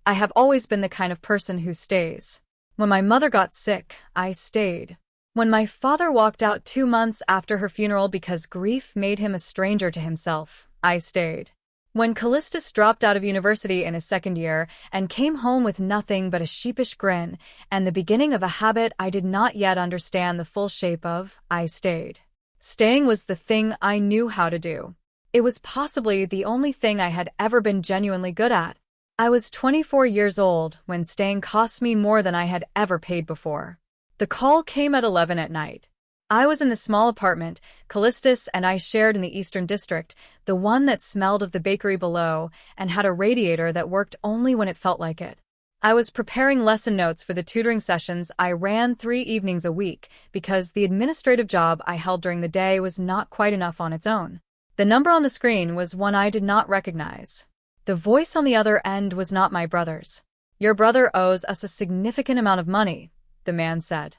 I have always been the kind of person who stays. When my mother got sick, I stayed. When my father walked out 2 months after her funeral because grief made him a stranger to himself, I stayed. When Callistus dropped out of university in his second year and came home with nothing but a sheepish grin and the beginning of a habit I did not yet understand the full shape of, I stayed. Staying was the thing I knew how to do. It was possibly the only thing I had ever been genuinely good at. I was 24 years old when staying cost me more than I had ever paid before. The call came at 11 at night. I was in the small apartment Callistus and I shared in the Eastern District, the one that smelled of the bakery below and had a radiator that worked only when it felt like it. I was preparing lesson notes for the tutoring sessions I ran 3 evenings a week because the administrative job I held during the day was not quite enough on its own. The number on the screen was one I did not recognize. The voice on the other end was not my brother's. "Your brother owes us a significant amount of money," the man said.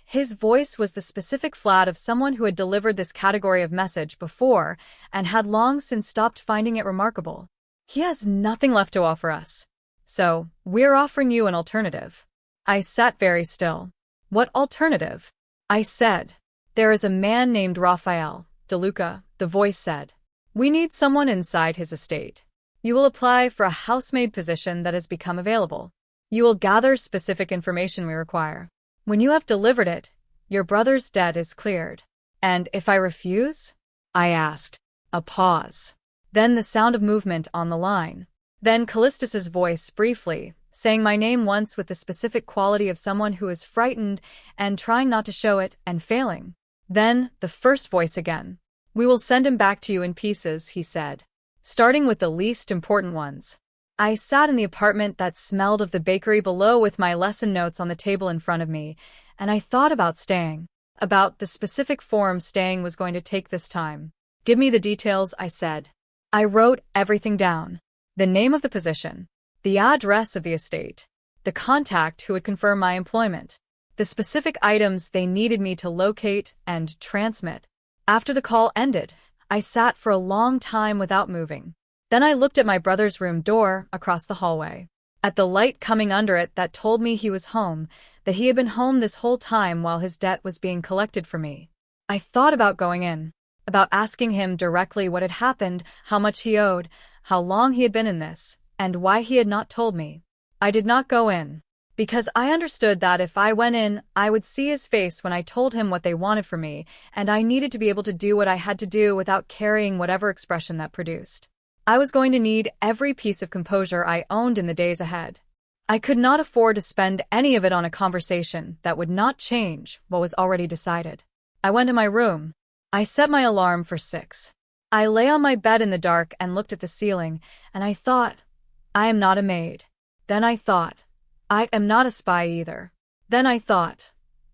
His voice was the specific flat of someone who had delivered this category of message before and had long since stopped finding it remarkable. "He has nothing left to offer us. So, we're offering you an alternative." I sat very still. "What alternative?" I said. "There is a man named Rafael De Luca," the voice said. "We need someone inside his estate. You will apply for a housemaid position that has become available. You will gather specific information we require. When you have delivered it, your brother's debt is cleared." "And if I refuse?" I asked. A pause. Then the sound of movement on the line. Then Callistus's voice briefly, saying my name once with the specific quality of someone who is frightened and trying not to show it and failing. Then the first voice again. "We will send him back to you in pieces," he said, "starting with the least important ones." I sat in the apartment that smelled of the bakery below with my lesson notes on the table in front of me, and I thought about staying, about the specific form staying was going to take this time. "Give me the details," I said. I wrote everything down. The name of the position, the address of the estate, the contact who would confirm my employment, the specific items they needed me to locate and transmit. After the call ended, I sat for a long time without moving. Then I looked at my brother's room door across the hallway, at the light coming under it that told me he was home, that he had been home this whole time while his debt was being collected for me. I thought about going in, about asking him directly what had happened, how much he owed, how long he had been in this, and why he had not told me. I did not go in, because I understood that if I went in, I would see his face when I told him what they wanted from me, and I needed to be able to do what I had to do without carrying whatever expression that produced. I was going to need every piece of composure I owned in the days ahead. I could not afford to spend any of it on a conversation that would not change what was already decided. I went to my room. I set my alarm for 6. I lay on my bed in the dark and looked at the ceiling, and I thought, I am not a maid. Then I thought, I am not a spy either. Then I thought,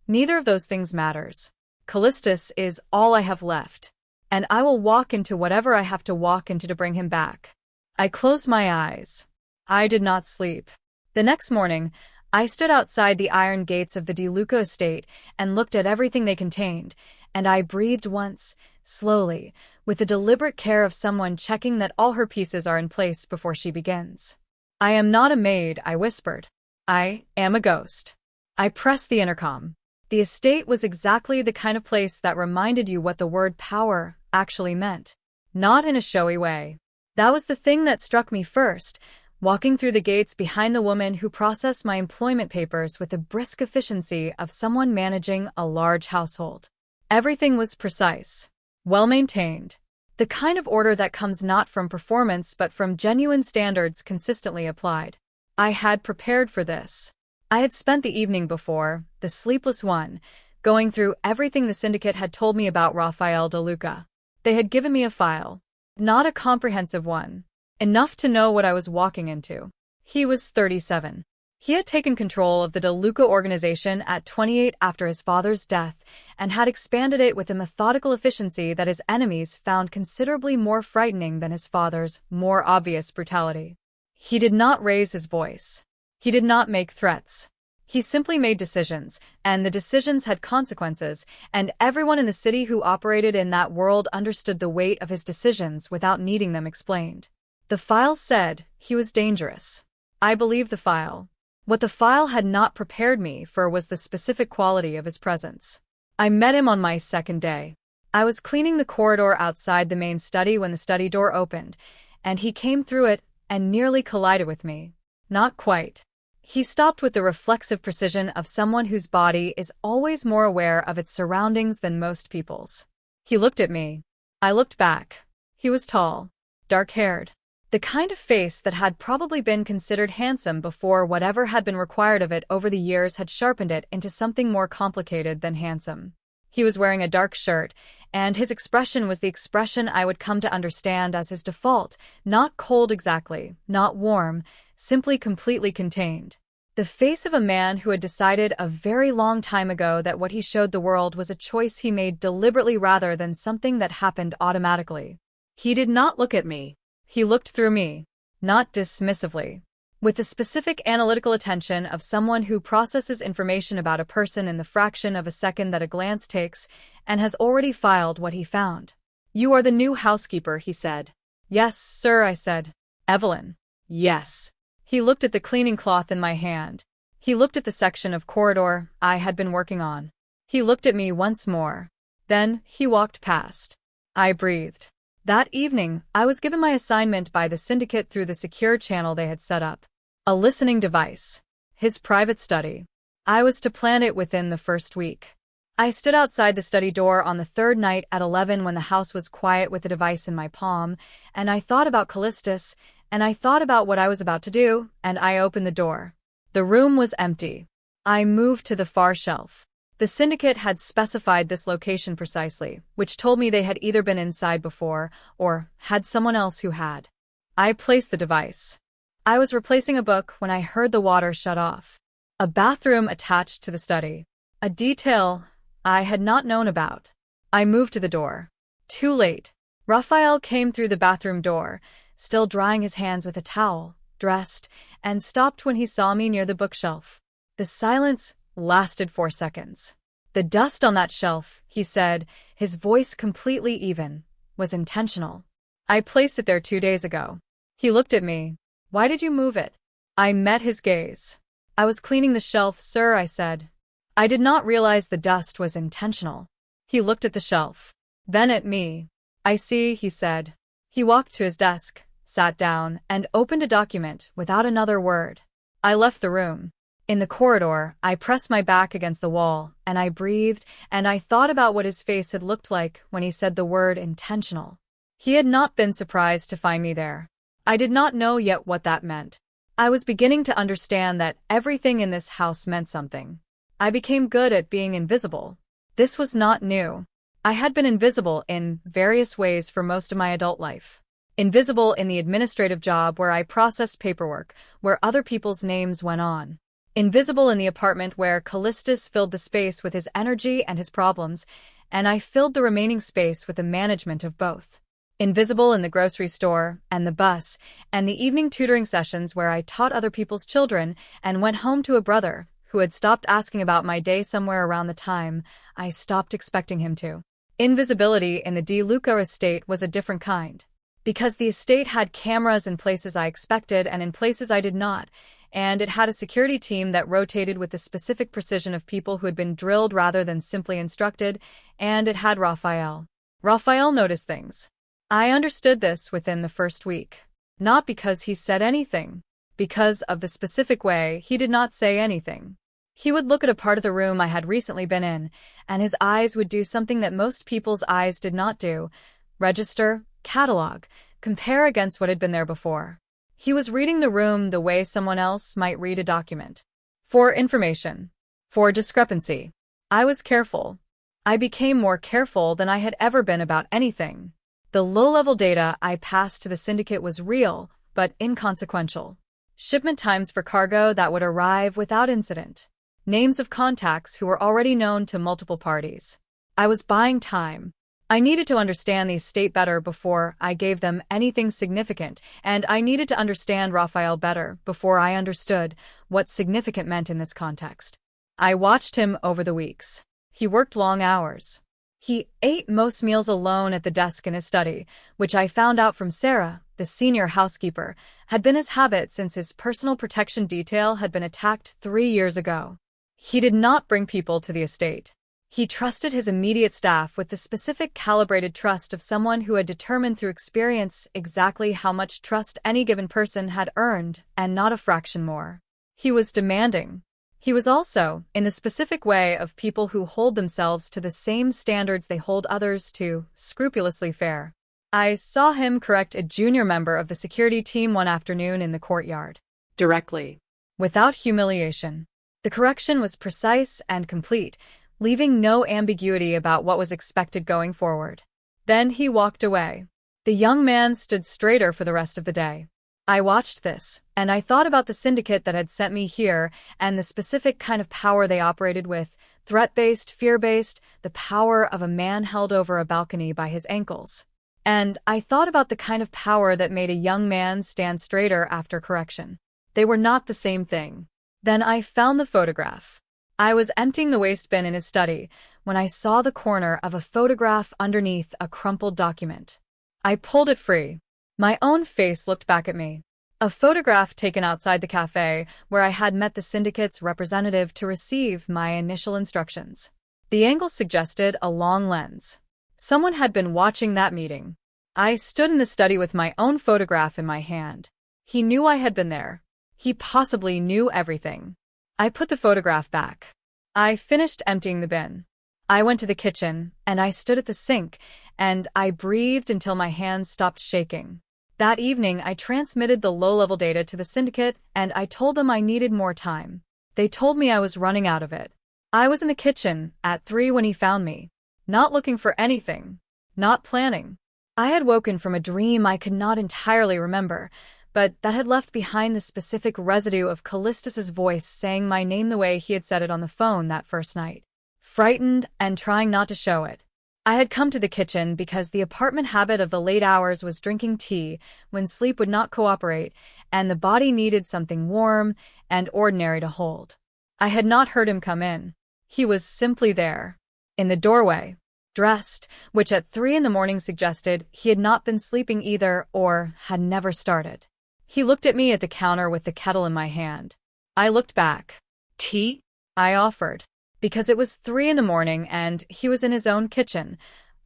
neither of those things matters. Callistus is all I have left, and I will walk into whatever I have to walk into to bring him back. I closed my eyes. I did not sleep. The next morning, I stood outside the iron gates of the De Luca estate and looked at everything they contained, and I breathed once, slowly, with the deliberate care of someone checking that all her pieces are in place before she begins. I am not a maid, I whispered. I am a ghost. I pressed the intercom. The estate was exactly the kind of place that reminded you what the word power actually meant, not in a showy way. That was the thing that struck me first, walking through the gates behind the woman who processed my employment papers with the brisk efficiency of someone managing a large household. Everything was precise, well-maintained, the kind of order that comes not from performance but from genuine standards consistently applied. I had prepared for this. I had spent the evening before, the sleepless one, going through everything the syndicate had told me about Rafael De Luca. They had given me a file, not a comprehensive one, enough to know what I was walking into. He was 37. He had taken control of the De Luca organization at 28 after his father's death and had expanded it with a methodical efficiency that his enemies found considerably more frightening than his father's more obvious brutality. He did not raise his voice. He did not make threats. He simply made decisions, and the decisions had consequences, and everyone in the city who operated in that world understood the weight of his decisions without needing them explained. The file said he was dangerous. I believed the file. What the file had not prepared me for was the specific quality of his presence. I met him on my second day. I was cleaning the corridor outside the main study when the study door opened, and he came through it and nearly collided with me. Not quite. He stopped with the reflexive precision of someone whose body is always more aware of its surroundings than most people's. He looked at me. I looked back. He was tall, dark-haired. The kind of face that had probably been considered handsome before whatever had been required of it over the years had sharpened it into something more complicated than handsome. He was wearing a dark shirt, and his expression was the expression I would come to understand as his default, not cold exactly, not warm, simply completely contained. The face of a man who had decided a very long time ago that what he showed the world was a choice he made deliberately rather than something that happened automatically. He did not look at me. He looked through me, not dismissively, with the specific analytical attention of someone who processes information about a person in the fraction of a second that a glance takes and has already filed what he found. "You are the new housekeeper," he said. "Yes, sir," I said. "Evelyn." "Yes." He looked at the cleaning cloth in my hand. He looked at the section of corridor I had been working on. He looked at me once more. Then he walked past. I breathed. That evening, I was given my assignment by the syndicate through the secure channel they had set up. A listening device. His private study. I was to plan it within the first week. I stood outside the study door on the third night at 11 when the house was quiet with the device in my palm, and I thought about Callistus, and I thought about what I was about to do, and I opened the door. The room was empty. I moved to the far shelf. The syndicate had specified this location precisely, which told me they had either been inside before or had someone else who had. I placed the device. I was replacing a book when I heard the water shut off. A bathroom attached to the study. A detail I had not known about. I moved to the door. Too late. Rafael came through the bathroom door, still drying his hands with a towel, dressed, and stopped when he saw me near the bookshelf. The silence lasted 4 seconds. "The dust on that shelf," he said, his voice completely even, "was intentional. I placed it there 2 days ago." He looked at me. "Why did you move it?" I met his gaze. "I was cleaning the shelf, sir," I said. I did not realize the dust was intentional. He looked at the shelf. Then at me. "I see," he said. He walked to his desk, sat down, and opened a document without another word. I left the room. In the corridor, I pressed my back against the wall, and I breathed, and I thought about what his face had looked like when he said the word intentional. He had not been surprised to find me there. I did not know yet what that meant. I was beginning to understand that everything in this house meant something. I became good at being invisible. This was not new. I had been invisible in various ways for most of my adult life. Invisible in the administrative job where I processed paperwork, where other people's names went on. Invisible in the apartment where Callistus filled the space with his energy and his problems, and I filled the remaining space with the management of both. Invisible in the grocery store, and the bus, and the evening tutoring sessions where I taught other people's children and went home to a brother who had stopped asking about my day somewhere around the time I stopped expecting him to. Invisibility in the De Luca estate was a different kind. Because the estate had cameras in places I expected and in places I did not, and it had a security team that rotated with the specific precision of people who had been drilled rather than simply instructed, and it had Rafael. Rafael noticed things. I understood this within the first week. Not because he said anything. Because of the specific way he did not say anything. He would look at a part of the room I had recently been in, and his eyes would do something that most people's eyes did not do. Register, catalog, compare against what had been there before. He was reading the room the way someone else might read a document. For information. For discrepancy. I was careful. I became more careful than I had ever been about anything. The low-level data I passed to the syndicate was real, but inconsequential. Shipment times for cargo that would arrive without incident. Names of contacts who were already known to multiple parties. I was buying time. I needed to understand the estate better before I gave them anything significant, and I needed to understand Rafael better before I understood what significant meant in this context. I watched him over the weeks. He worked long hours. He ate most meals alone at the desk in his study, which I found out from Sarah, the senior housekeeper, had been his habit since his personal protection detail had been attacked 3 years ago. He did not bring people to the estate. He trusted his immediate staff with the specific calibrated trust of someone who had determined through experience exactly how much trust any given person had earned, and not a fraction more. He was demanding. He was also, in the specific way of people who hold themselves to the same standards they hold others to, scrupulously fair. I saw him correct a junior member of the security team one afternoon in the courtyard. Directly. Without humiliation. The correction was precise and complete, leaving no ambiguity about what was expected going forward. Then he walked away. The young man stood straighter for the rest of the day. I watched this, and I thought about the syndicate that had sent me here and the specific kind of power they operated with, threat-based, fear-based, the power of a man held over a balcony by his ankles. And I thought about the kind of power that made a young man stand straighter after correction. They were not the same thing. Then I found the photograph. I was emptying the waste bin in his study when I saw the corner of a photograph underneath a crumpled document. I pulled it free. My own face looked back at me. A photograph taken outside the café where I had met the syndicate's representative to receive my initial instructions. The angle suggested a long lens. Someone had been watching that meeting. I stood in the study with my own photograph in my hand. He knew I had been there. He possibly knew everything. I put the photograph back. I finished emptying the bin. I went to the kitchen, and I stood at the sink, and I breathed until my hands stopped shaking. That evening, I transmitted the low-level data to the syndicate, and I told them I needed more time. They told me I was running out of it. I was in the kitchen at 3 when he found me. Not looking for anything. Not planning. I had woken from a dream I could not entirely remember, but that had left behind the specific residue of Callistus's voice saying my name the way he had said it on the phone that first night. Frightened and trying not to show it. I had come to the kitchen because the apartment habit of the late hours was drinking tea when sleep would not cooperate, and the body needed something warm and ordinary to hold. I had not heard him come in. He was simply there. In the doorway. Dressed, which at 3 in the morning suggested he had not been sleeping either or had never started. He looked at me at the counter with the kettle in my hand. I looked back. Tea? I offered. Because it was 3 in the morning and he was in his own kitchen.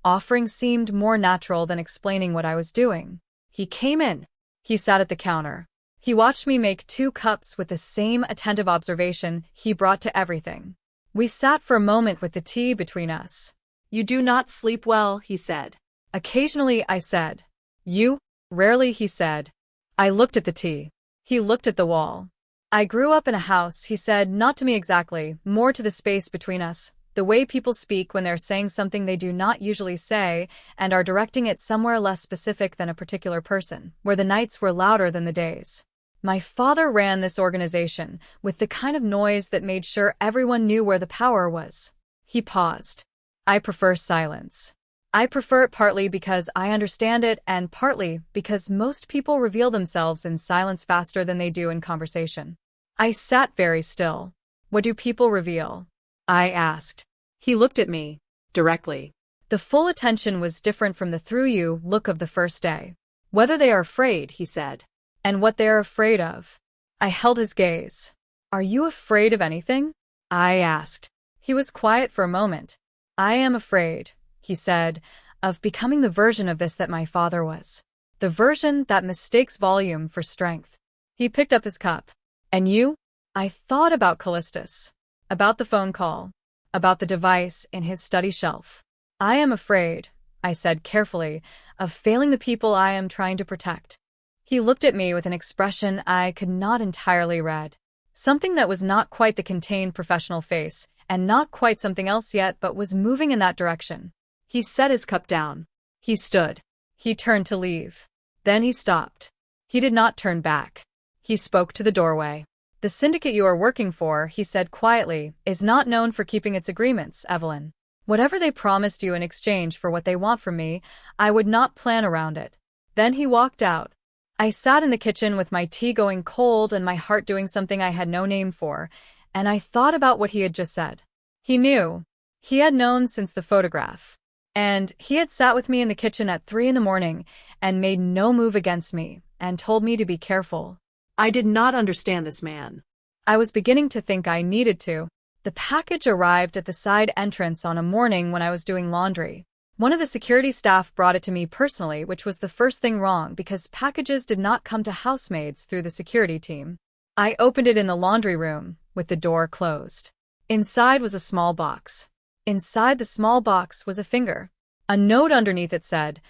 Offering seemed more natural than explaining what I was doing. He came in. He sat at the counter. He watched me make 2 cups with the same attentive observation he brought to everything. We sat for a moment with the tea between us. You do not sleep well, he said. Occasionally, I said. You? Rarely, he said. I looked at the tea. He looked at the wall. I grew up in a house, he said, not to me exactly, more to the space between us, the way people speak when they're saying something they do not usually say and are directing it somewhere less specific than a particular person, where the nights were louder than the days. My father ran this organization with the kind of noise that made sure everyone knew where the power was. He paused. I prefer silence. I prefer it partly because I understand it and partly because most people reveal themselves in silence faster than they do in conversation. I sat very still. What do people reveal? I asked. He looked at me. Directly. The full attention was different from the through-you look of the first day. Whether they are afraid, he said. And what they are afraid of. I held his gaze. Are you afraid of anything? I asked. He was quiet for a moment. I am afraid, he said, of becoming the version of this that my father was. The version that mistakes volume for strength. He picked up his cup. And you? I thought about Callistus. About the phone call. About the device in his study shelf. I am afraid, I said carefully, of failing the people I am trying to protect. He looked at me with an expression I could not entirely read. Something that was not quite the contained professional face, and not quite something else yet, but was moving in that direction. He set his cup down. He stood. He turned to leave. Then he stopped. He did not turn back. He spoke to the doorway. The syndicate you are working for, he said quietly, is not known for keeping its agreements, Evelyn. Whatever they promised you in exchange for what they want from me, I would not plan around it. Then he walked out. I sat in the kitchen with my tea going cold and my heart doing something I had no name for, and I thought about what he had just said. He knew. He had known since the photograph. And he had sat with me in the kitchen at 3 in the morning and made no move against me and told me to be careful. I did not understand this man. I was beginning to think I needed to. The package arrived at the side entrance on a morning when I was doing laundry. One of the security staff brought it to me personally, which was the first thing wrong because packages did not come to housemaids through the security team. I opened it in the laundry room, with the door closed. Inside was a small box. Inside the small box was a finger. A note underneath it said,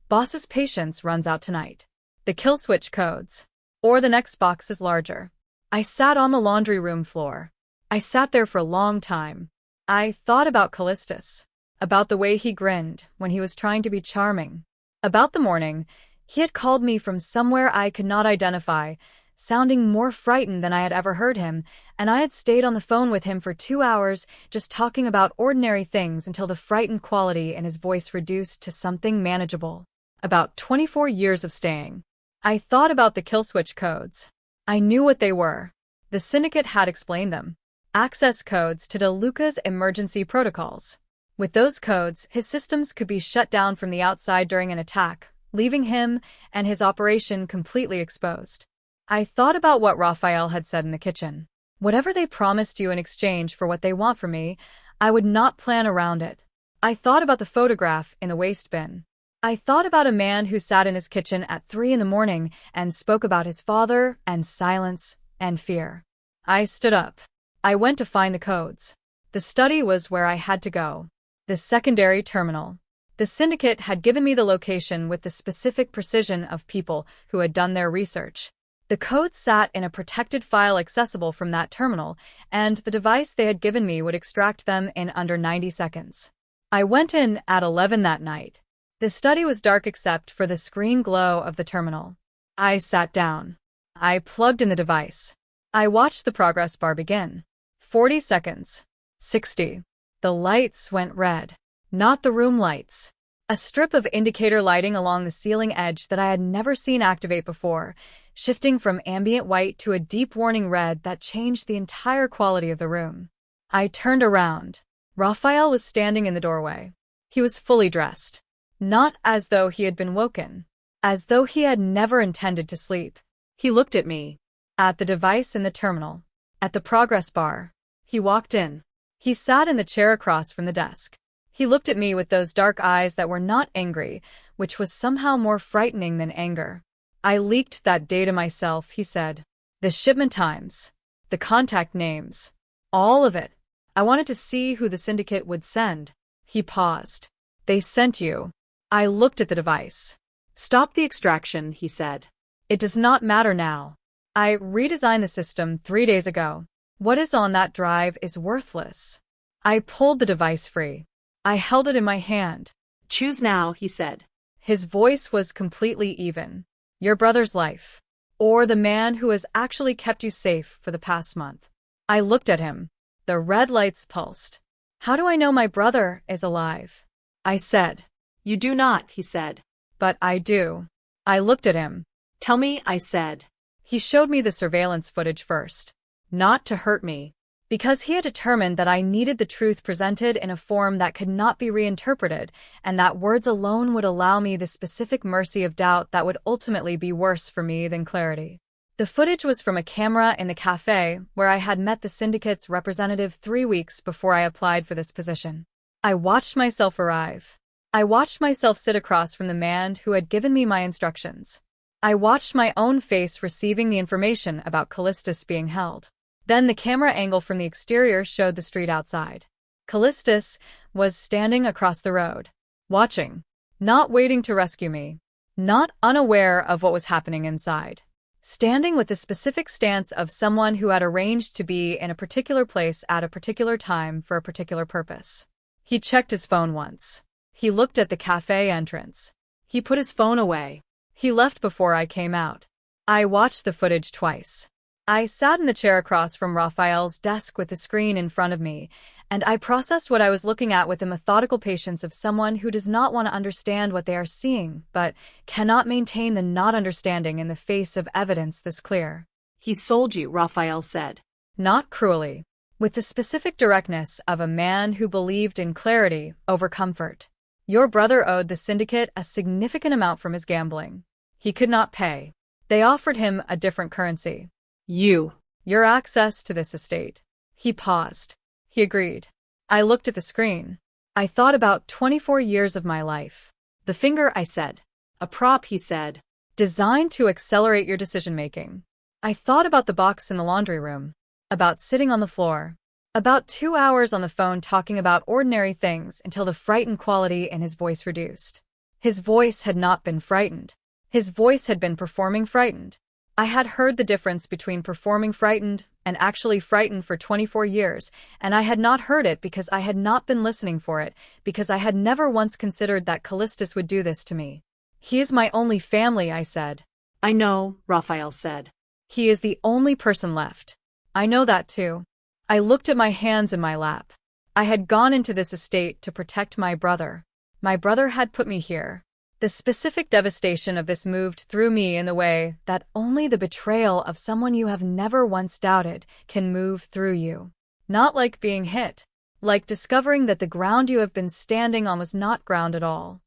"Boss's patience runs out tonight. The kill switch codes. Or the next box is larger." I sat on the laundry room floor. I sat there for a long time. I thought about Callistus, about the way he grinned when he was trying to be charming, about the morning he had called me from somewhere I could not identify, sounding more frightened than I had ever heard him, and I had stayed on the phone with him for 2 hours just talking about ordinary things until the frightened quality in his voice reduced to something manageable. About 24 years of staying. I thought about the kill switch codes. I knew what they were. The syndicate had explained them. Access codes to De Luca's emergency protocols. With those codes, his systems could be shut down from the outside during an attack, leaving him and his operation completely exposed. I thought about what Rafael had said in the kitchen. Whatever they promised you in exchange for what they want from me, I would not plan around it. I thought about the photograph in the waste bin. I thought about a man who sat in his kitchen at 3 in the morning and spoke about his father and silence and fear. I stood up. I went to find the codes. The study was where I had to go. The secondary terminal. The syndicate had given me the location with the specific precision of people who had done their research. The codes sat in a protected file accessible from that terminal, and the device they had given me would extract them in under 90 seconds. I went in at 11 that night. The study was dark except for the screen glow of the terminal. I sat down. I plugged in the device. I watched the progress bar begin. 40 seconds. 60. The lights went red. Not the room lights. A strip of indicator lighting along the ceiling edge that I had never seen activate before, shifting from ambient white to a deep warning red that changed the entire quality of the room. I turned around. Rafael was standing in the doorway. He was fully dressed. Not as though he had been woken. As though he had never intended to sleep. He looked at me. At the device in the terminal. At the progress bar. He walked in. He sat in the chair across from the desk. He looked at me with those dark eyes that were not angry, which was somehow more frightening than anger. "I leaked that data myself," he said. "The shipment times. The contact names. All of it. I wanted to see who the syndicate would send." He paused. "They sent you." I looked at the device. "Stop the extraction," he said. "It does not matter now. I redesigned the system 3 days ago. What is on that drive is worthless." I pulled the device free. I held it in my hand. "Choose now," he said. His voice was completely even. "Your brother's life. Or the man who has actually kept you safe for the past month." I looked at him. The red lights pulsed. "How do I know my brother is alive?" I said. "You do not," he said. "But I do." I looked at him. "Tell me," I said. He showed me the surveillance footage first. Not to hurt me. Because he had determined that I needed the truth presented in a form that could not be reinterpreted, and that words alone would allow me the specific mercy of doubt that would ultimately be worse for me than clarity. The footage was from a camera in the café where I had met the syndicate's representative 3 weeks before I applied for this position. I watched myself arrive. I watched myself sit across from the man who had given me my instructions. I watched my own face receiving the information about Callistus being held. Then the camera angle from the exterior showed the street outside. Callistus was standing across the road, watching, not waiting to rescue me, not unaware of what was happening inside, standing with the specific stance of someone who had arranged to be in a particular place at a particular time for a particular purpose. He checked his phone once. He looked at the cafe entrance. He put his phone away. He left before I came out. I watched the footage twice. I sat in the chair across from Rafael's desk with the screen in front of me, and I processed what I was looking at with the methodical patience of someone who does not want to understand what they are seeing, but cannot maintain the not understanding in the face of evidence this clear. "He sold you," Rafael said. Not cruelly. With the specific directness of a man who believed in clarity over comfort. Your brother owed the syndicate a significant amount from his gambling. He could not pay. They offered him a different currency. Your access to this estate. He paused. He agreed. I looked at the screen. I thought about 24 years of my life. The finger, I said. A prop, he said. Designed to accelerate your decision-making. I thought about the box in the laundry room. About sitting on the floor. About 2 hours on the phone talking about ordinary things until the frightened quality in his voice reduced. His voice had not been frightened. His voice had been performing frightened. I had heard the difference between performing frightened and actually frightened for 24 years, and I had not heard it because I had not been listening for it, because I had never once considered that Callistus would do this to me. He is my only family, I said. I know, Rafael said. He is the only person left. I know that too. I looked at my hands in my lap. I had gone into this estate to protect my brother. My brother had put me here. The specific devastation of this moved through me in the way that only the betrayal of someone you have never once doubted can move through you. Not like being hit. Like discovering that the ground you have been standing on was not ground at all.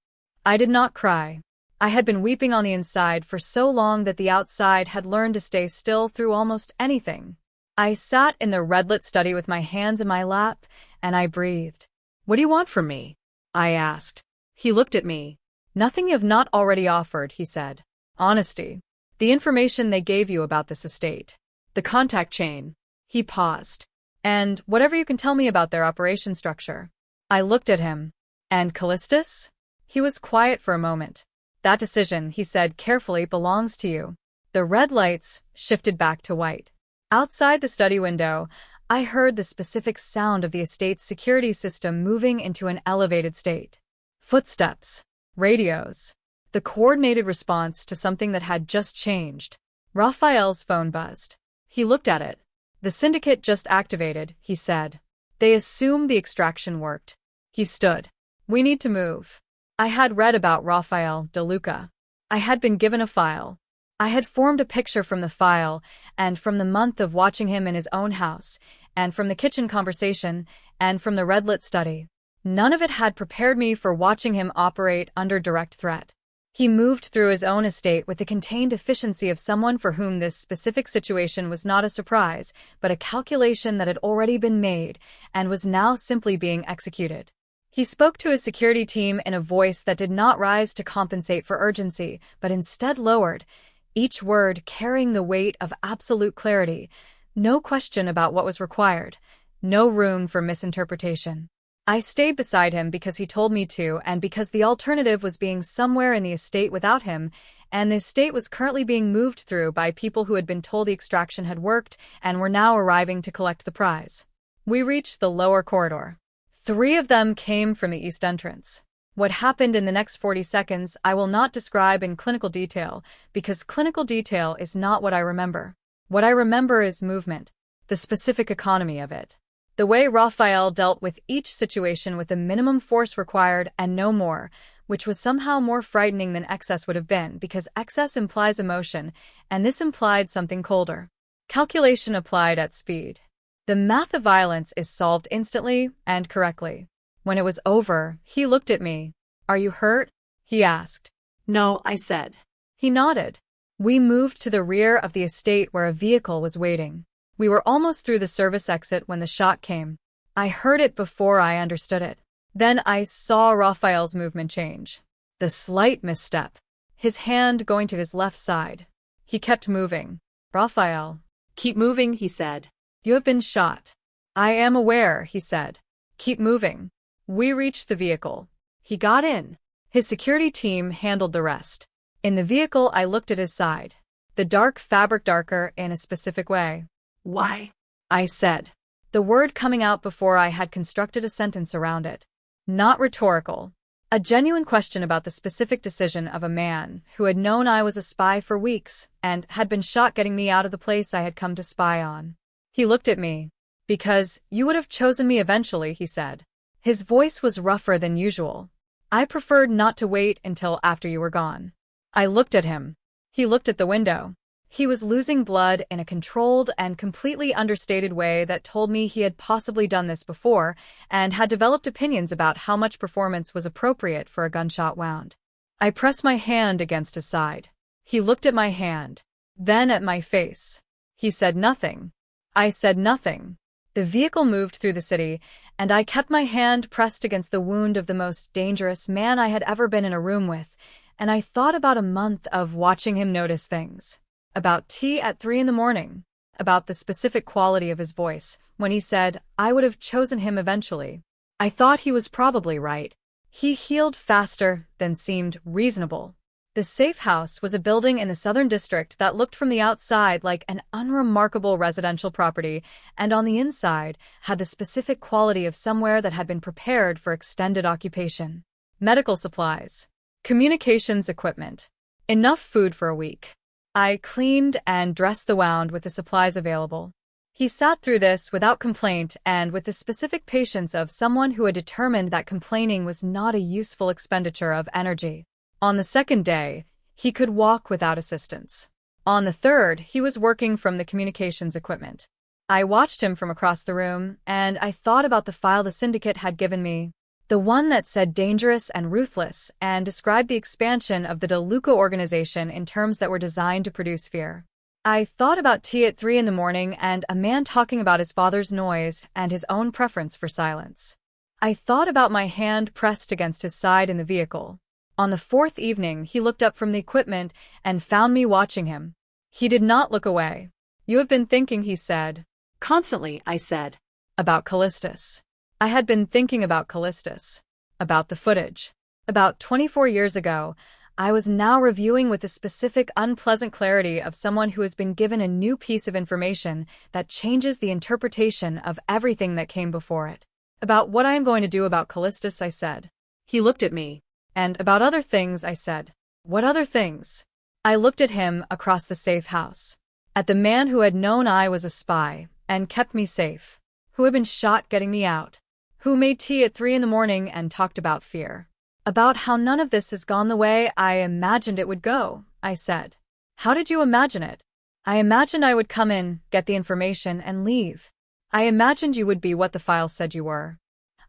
I did not cry. I had been weeping on the inside for so long that the outside had learned to stay still through almost anything. I sat in the red-lit study with my hands in my lap, and I breathed. What do you want from me? I asked. He looked at me. Nothing you have not already offered, he said. Honesty. The information they gave you about this estate. The contact chain. He paused. And whatever you can tell me about their operation structure. I looked at him. And Callistus? He was quiet for a moment. That decision, he said carefully, belongs to you. The red lights shifted back to white. Outside the study window, I heard the specific sound of the estate's security system moving into an elevated state. Footsteps. Radios. The coordinated response to something that had just changed. Rafael's phone buzzed. He looked at it. The syndicate just activated, he said. They assumed the extraction worked. He stood. We need to move. I had read about Rafael De Luca. I had been given a file. I had formed a picture from the file, and from the month of watching him in his own house, and from the kitchen conversation, and from the red-lit study. None of it had prepared me for watching him operate under direct threat. He moved through his own estate with the contained efficiency of someone for whom this specific situation was not a surprise, but a calculation that had already been made and was now simply being executed. He spoke to his security team in a voice that did not rise to compensate for urgency, but instead lowered, each word carrying the weight of absolute clarity. No question about what was required. No room for misinterpretation. I stayed beside him because he told me to, and because the alternative was being somewhere in the estate without him, and the estate was currently being moved through by people who had been told the extraction had worked and were now arriving to collect the prize. We reached the lower corridor. 3 of them came from the east entrance. What happened in the next 40 seconds I will not describe in clinical detail, because clinical detail is not what I remember. What I remember is movement, the specific economy of it. The way Rafael dealt with each situation with the minimum force required and no more, which was somehow more frightening than excess would have been, because excess implies emotion, and this implied something colder. Calculation applied at speed. The math of violence is solved instantly and correctly. When it was over, he looked at me. Are you hurt? He asked. No, I said. He nodded. We moved to the rear of the estate where a vehicle was waiting. We were almost through the service exit when the shot came. I heard it before I understood it. Then I saw Rafael's movement change. The slight misstep. His hand going to his left side. He kept moving. Rafael. Keep moving, he said. You have been shot. I am aware, he said. Keep moving. We reached the vehicle. He got in. His security team handled the rest. In the vehicle, I looked at his side. The dark fabric darker in a specific way. Why? I said. The word coming out before I had constructed a sentence around it. Not rhetorical. A genuine question about the specific decision of a man who had known I was a spy for weeks and had been shot getting me out of the place I had come to spy on. He looked at me. Because you would have chosen me eventually, he said. His voice was rougher than usual. I preferred not to wait until after you were gone. I looked at him. He looked at the window. He was losing blood in a controlled and completely understated way that told me he had possibly done this before and had developed opinions about how much performance was appropriate for a gunshot wound. I pressed my hand against his side. He looked at my hand, then at my face. He said nothing. I said nothing. The vehicle moved through the city, and I kept my hand pressed against the wound of the most dangerous man I had ever been in a room with, and I thought about a month of watching him notice things. About tea at 3 in the morning. About the specific quality of his voice, when he said, I would have chosen him eventually. I thought he was probably right. He healed faster than seemed reasonable. The safe house was a building in the Southern District that looked from the outside like an unremarkable residential property, and on the inside had the specific quality of somewhere that had been prepared for extended occupation. Medical supplies. Communications equipment. Enough food for a week. I cleaned and dressed the wound with the supplies available. He sat through this without complaint and with the specific patience of someone who had determined that complaining was not a useful expenditure of energy. On the second day, he could walk without assistance. On the third, he was working from the communications equipment. I watched him from across the room, and I thought about the file the syndicate had given me. The one that said dangerous and ruthless and described the expansion of the De Luca organization in terms that were designed to produce fear. I thought about tea at 3 in the morning and a man talking about his father's noise and his own preference for silence. I thought about my hand pressed against his side in the vehicle. On the fourth evening, he looked up from the equipment and found me watching him. He did not look away. You have been thinking, he said. Constantly, I said. About Callistus. I had been thinking about Callistus. About the footage. About 24 years ago, I was now reviewing with the specific unpleasant clarity of someone who has been given a new piece of information that changes the interpretation of everything that came before it. About what I am going to do about Callistus, I said. He looked at me. And about other things, I said. What other things? I looked at him across the safe house. At the man who had known I was a spy and kept me safe. Who had been shot getting me out. Who made tea at 3 in the morning and talked about fear. About how none of this has gone the way I imagined it would go, I said. How did you imagine it? I imagined I would come in, get the information, and leave. I imagined you would be what the files said you were.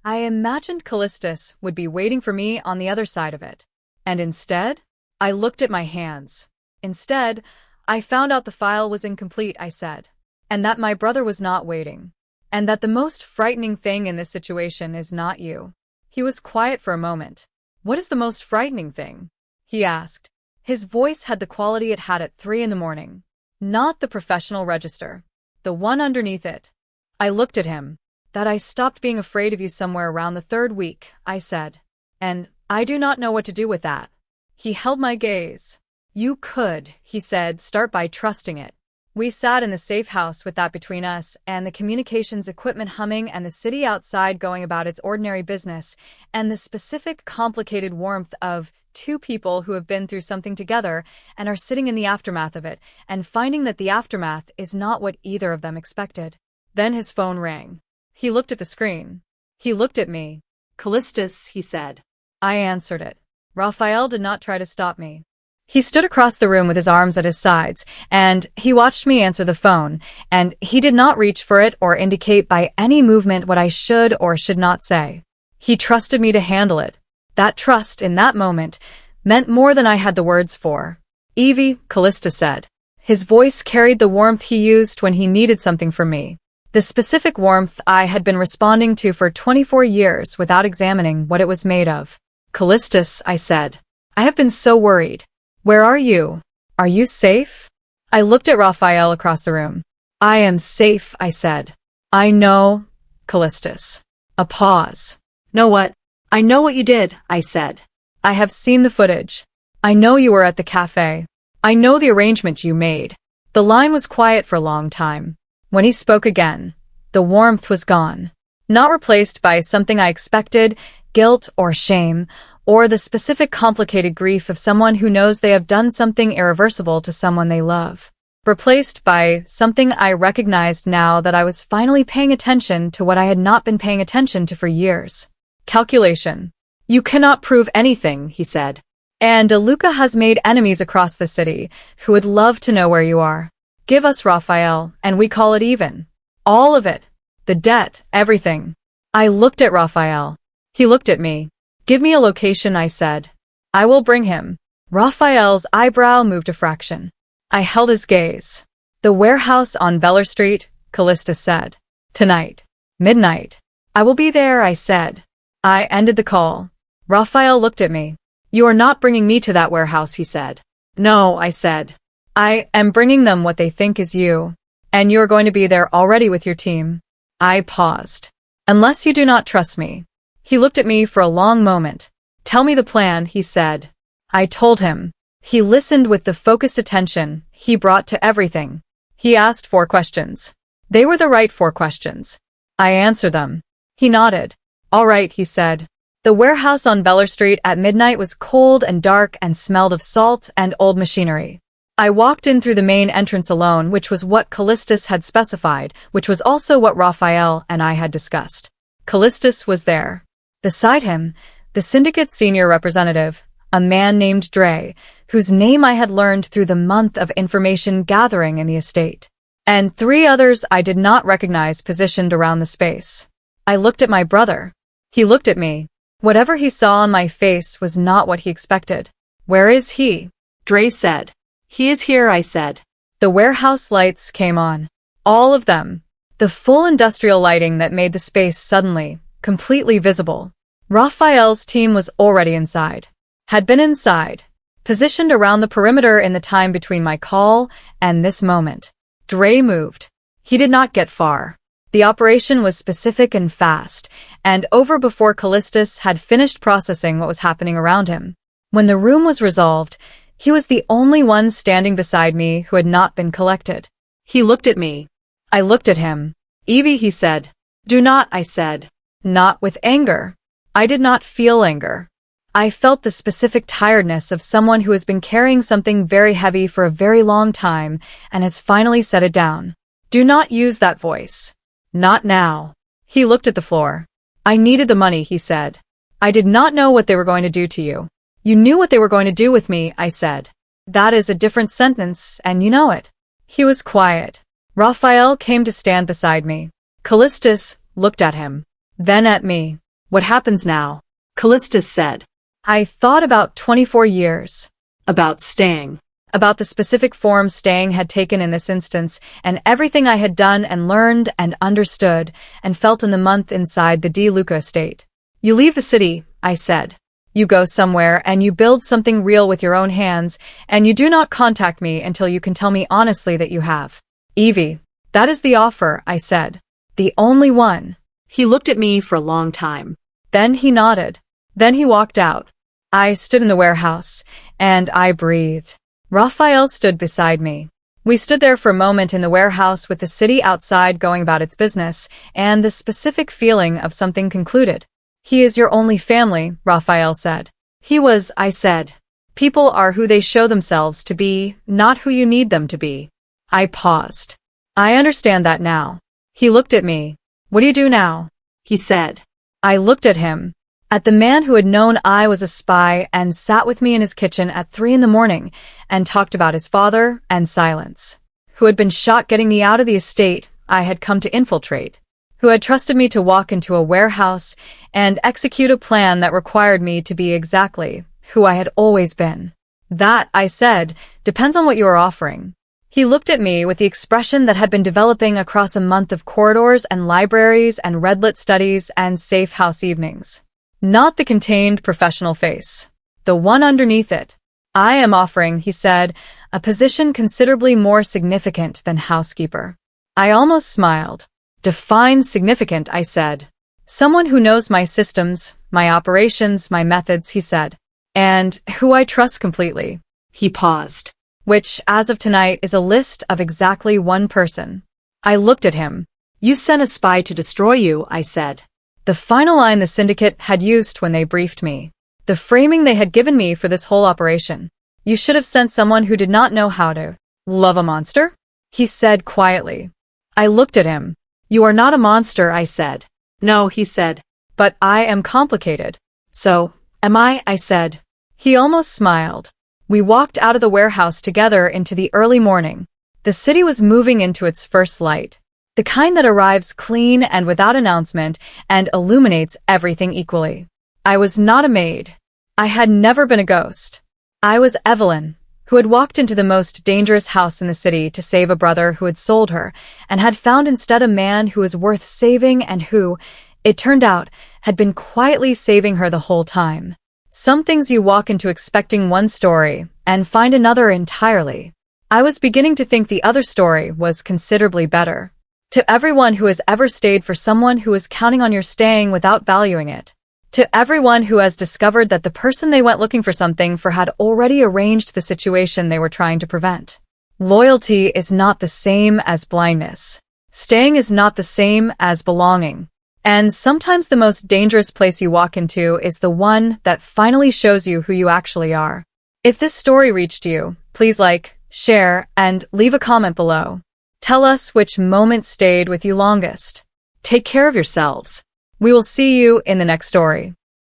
I imagined Callistus would be waiting for me on the other side of it. And instead, I looked at my hands. Instead, I found out the file was incomplete, I said. And that my brother was not waiting. And that the most frightening thing in this situation is not you. He was quiet for a moment. What is the most frightening thing? He asked. His voice had the quality it had at 3 in the morning. Not the professional register. The one underneath it. I looked at him. That I stopped being afraid of you somewhere around the 3rd week, I said. And I do not know what to do with that. He held my gaze. You could, he said, start by trusting it. We sat in the safe house with that between us, and the communications equipment humming and the city outside going about its ordinary business, and the specific complicated warmth of two people who have been through something together and are sitting in the aftermath of it, and finding that the aftermath is not what either of them expected. Then his phone rang. He looked at the screen. He looked at me. Callistus, he said. I answered it. Rafael did not try to stop me. He stood across the room with his arms at his sides, and he watched me answer the phone, and he did not reach for it or indicate by any movement what I should or should not say. He trusted me to handle it. That trust, in that moment, meant more than I had the words for. Evie, Callistus said. His voice carried the warmth he used when he needed something from me. The specific warmth I had been responding to for 24 years without examining what it was made of. Callistus, I said. I have been so worried. Where are you? Are you safe? I looked at Rafael across the room. I am safe, I said. I know, Callistus. A pause. Know what? I know what you did, I said. I have seen the footage. I know you were at the café. I know the arrangement you made. The line was quiet for a long time. When he spoke again, the warmth was gone. Not replaced by something I expected, guilt or shame, or the specific complicated grief of someone who knows they have done something irreversible to someone they love. Replaced by something I recognized now that I was finally paying attention to what I had not been paying attention to for years. Calculation. You cannot prove anything, he said. And De Luca has made enemies across the city who would love to know where you are. Give us Rafael, and we call it even. All of it. The debt, everything. I looked at Rafael. He looked at me. Give me a location, I said. I will bring him. Rafael's eyebrow moved a fraction. I held his gaze. The warehouse on Beller Street, Callista said. Tonight. Midnight. I will be there, I said. I ended the call. Rafael looked at me. You are not bringing me to that warehouse, he said. No, I said. I am bringing them what they think is you. And you are going to be there already with your team. I paused. Unless you do not trust me. He looked at me for a long moment. Tell me the plan, he said. I told him. He listened with the focused attention he brought to everything. He asked 4 questions. They were the right 4 questions. I answered them. He nodded. All right, he said. The warehouse on Beller Street at midnight was cold and dark and smelled of salt and old machinery. I walked in through the main entrance alone, which was what Callistus had specified, which was also what Rafael and I had discussed. Callistus was there. Beside him, the syndicate's senior representative, a man named Dre, whose name I had learned through the month of information gathering in the estate. And 3 others I did not recognize positioned around the space. I looked at my brother. He looked at me. Whatever he saw on my face was not what he expected. Where is he? Dre said. He is here, I said. The warehouse lights came on. All of them. The full industrial lighting that made the space suddenly, completely visible. Rafael's team was already inside. Had been inside. Positioned around the perimeter in the time between my call and this moment. Dre moved. He did not get far. The operation was specific and fast, and over before Callistus had finished processing what was happening around him. When the room was resolved, he was the only one standing beside me who had not been collected. He looked at me. I looked at him. Evie, he said. Do not, I said. Not with anger. I did not feel anger. I felt the specific tiredness of someone who has been carrying something very heavy for a very long time and has finally set it down. Do not use that voice. Not now. He looked at the floor. I needed the money, he said. I did not know what they were going to do to you. You knew what they were going to do with me, I said. That is a different sentence, and you know it. He was quiet. Rafael came to stand beside me. Callistus looked at him. Then at me. What happens now? Callistus said. I thought about 24 years. About staying. About the specific form staying had taken in this instance, and everything I had done and learned and understood and felt in the month inside the De Luca estate. You leave the city, I said. You go somewhere and you build something real with your own hands, and you do not contact me until you can tell me honestly that you have. Evie, that is the offer, I said. The only one. He looked at me for a long time. Then he nodded. Then he walked out. I stood in the warehouse, and I breathed. Rafael stood beside me. We stood there for a moment in the warehouse with the city outside going about its business, and the specific feeling of something concluded. He is your only family, Rafael said. He was, I said. People are who they show themselves to be, not who you need them to be. I paused. I understand that now. He looked at me. What do you do now? He said. I looked at him. At the man who had known I was a spy and sat with me in his kitchen at 3 a.m. and talked about his father and silence. Who had been shot getting me out of the estate I had come to infiltrate. Who had trusted me to walk into a warehouse and execute a plan that required me to be exactly who I had always been. That, I said, depends on what you are offering. He looked at me with the expression that had been developing across a month of corridors and libraries and red-lit studies and safe house evenings. Not the contained professional face. The one underneath it. I am offering, he said, a position considerably more significant than housekeeper. I almost smiled. Define significant, I said. Someone who knows my systems, my operations, my methods, he said. And who I trust completely. He paused. Which, as of tonight, is a list of exactly one person. I looked at him. You sent a spy to destroy you, I said. The final line the syndicate had used when they briefed me. The framing they had given me for this whole operation. You should have sent someone who did not know how to love a monster? He said quietly. I looked at him. You are not a monster, I said. No, he said. But I am complicated. So, am I said. He almost smiled. We walked out of the warehouse together into the early morning. The city was moving into its first light. The kind that arrives clean and without announcement and illuminates everything equally. I was not a maid. I had never been a ghost. I was Evelyn, who had walked into the most dangerous house in the city to save a brother who had sold her, and had found instead a man who was worth saving and who, it turned out, had been quietly saving her the whole time. Some things you walk into expecting one story and find another entirely. I was beginning to think the other story was considerably better. To everyone who has ever stayed for someone who was counting on your staying without valuing it. To everyone who has discovered that the person they went looking for something for had already arranged the situation they were trying to prevent. Loyalty is not the same as blindness. Staying is not the same as belonging. And sometimes the most dangerous place you walk into is the one that finally shows you who you actually are. If this story reached you, please like, share, and leave a comment below. Tell us which moment stayed with you longest. Take care of yourselves. We will see you in the next story.